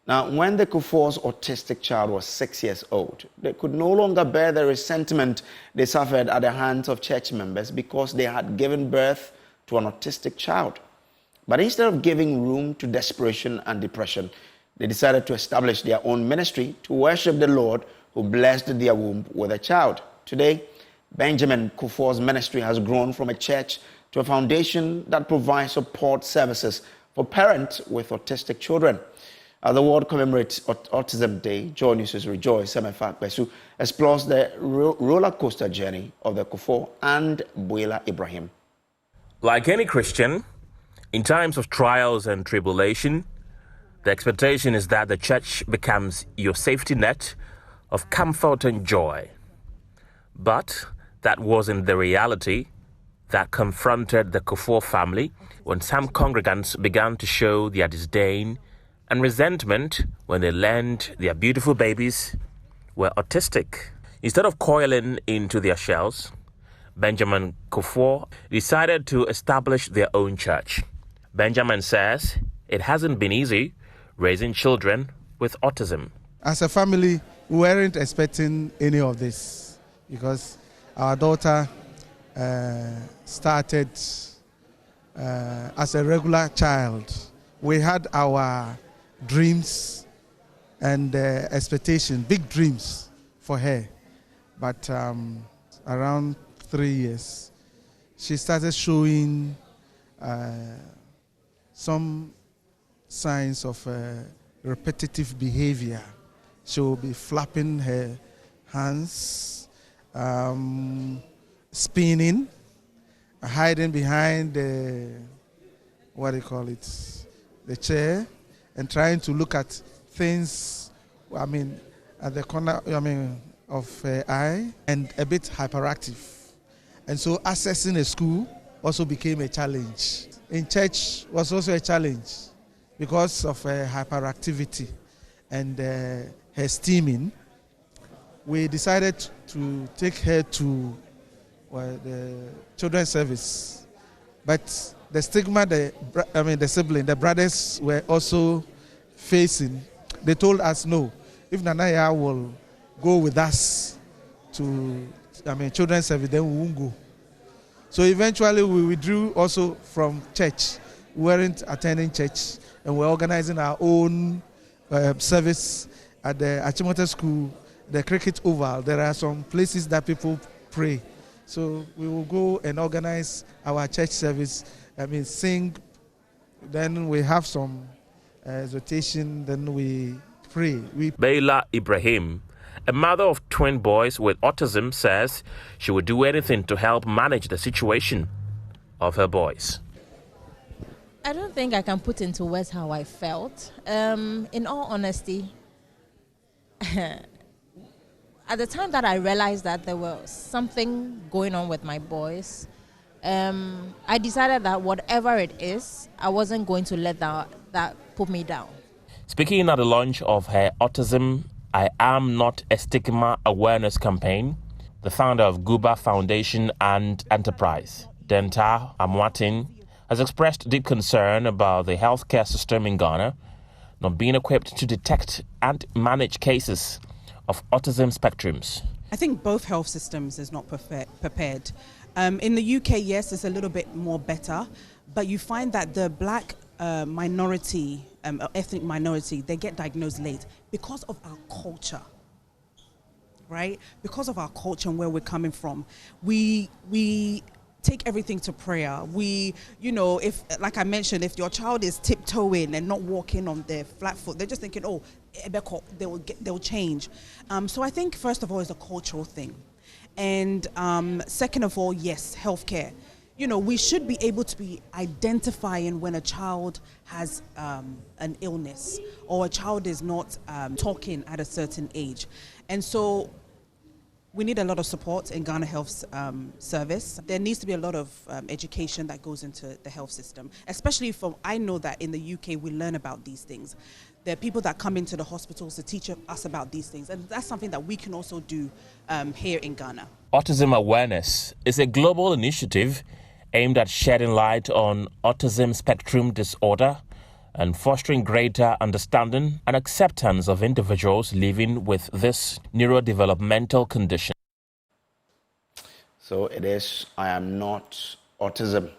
Now, when the Kufuor's autistic child was 6 years old, they could no longer bear the resentment they suffered at the hands of church members because they had given birth to an autistic child. But instead of giving room to desperation and depression, they decided to establish their own ministry to worship the Lord who blessed their womb with a child. Today, Benjamin Kufuor's ministry has grown from a church to a foundation that provides support services for parents with autistic children. As the world commemorates Autism Day, Joy News' Rejoice Semefa Besu explores the roller coaster journey of the Kufuor and Buila Ibrahim. Like any Christian, in times of trials and tribulation, the expectation is that the church becomes your safety net of comfort and joy. But that wasn't the reality that confronted the Kufuor family when some congregants began to show their disdain and resentment when they learned their beautiful babies were autistic. Instead of coiling into their shells, Benjamin Kufuor decided to establish their own church. Benjamin says it hasn't been easy raising children with autism. As a family, we weren't expecting any of this because our daughter started as a regular child. We had our dreams and expectations, big dreams for her. But around 3 years, she started showing some signs of repetitive behavior. She will be flapping her hands, spinning, hiding behind the, the chair, and trying to look at things, at the corner, of her eye, and a bit hyperactive. And so accessing a school also became a challenge. In church was also a challenge because of her hyperactivity and her steaming. We decided to take her to the children's service, but the stigma the sibling, the brothers were also facing. They told us no, if Nanaya will go with us to children's service, then we won't go. So eventually we withdrew also from church. We weren't attending church, and we're organizing our own service at the Achimota School, the Cricket Oval. There are some places that people pray. So we will go and organize our church service, sing, then we have some exhortation, then we pray. Buila Ibrahim, a mother of twin boys with autism, says she would do anything to help manage the situation of her boys. I don't think I can put into words how I felt. In all honesty, at the time that I realized that there was something going on with my boys, I decided that whatever it is, I wasn't going to let that put me down. Speaking at the launch of her Autism I Am Not a Stigma Awareness campaign, the founder of Guba Foundation and Enterprise, Denta Amwatin, has expressed deep concern about the healthcare system in Ghana not being equipped to detect and manage cases of autism spectrums. I think both health systems is not prepared. In the UK, yes, it's a little bit more better, but you find that the black minority, ethnic minority, they get diagnosed late because of our culture, right? Because of our culture and where we're coming from. We take everything to prayer. If, like I mentioned, if your child is tiptoeing and not walking on their flat foot, they're just thinking, oh, they'll change. So I think, first of all, it's a cultural thing. And second of all, yes, healthcare. We should be able to be identifying when a child has an illness or a child is not talking at a certain age. And so we need a lot of support in Ghana Health Service. There needs to be a lot of education that goes into the health system, especially I know that in the UK we learn about these things. There are people that come into the hospitals to teach us about these things, and that's something that we can also do here in Ghana. Autism Awareness is a global initiative aimed at shedding light on autism spectrum disorder and fostering greater understanding and acceptance of individuals living with this neurodevelopmental condition. So it is, I am not autism.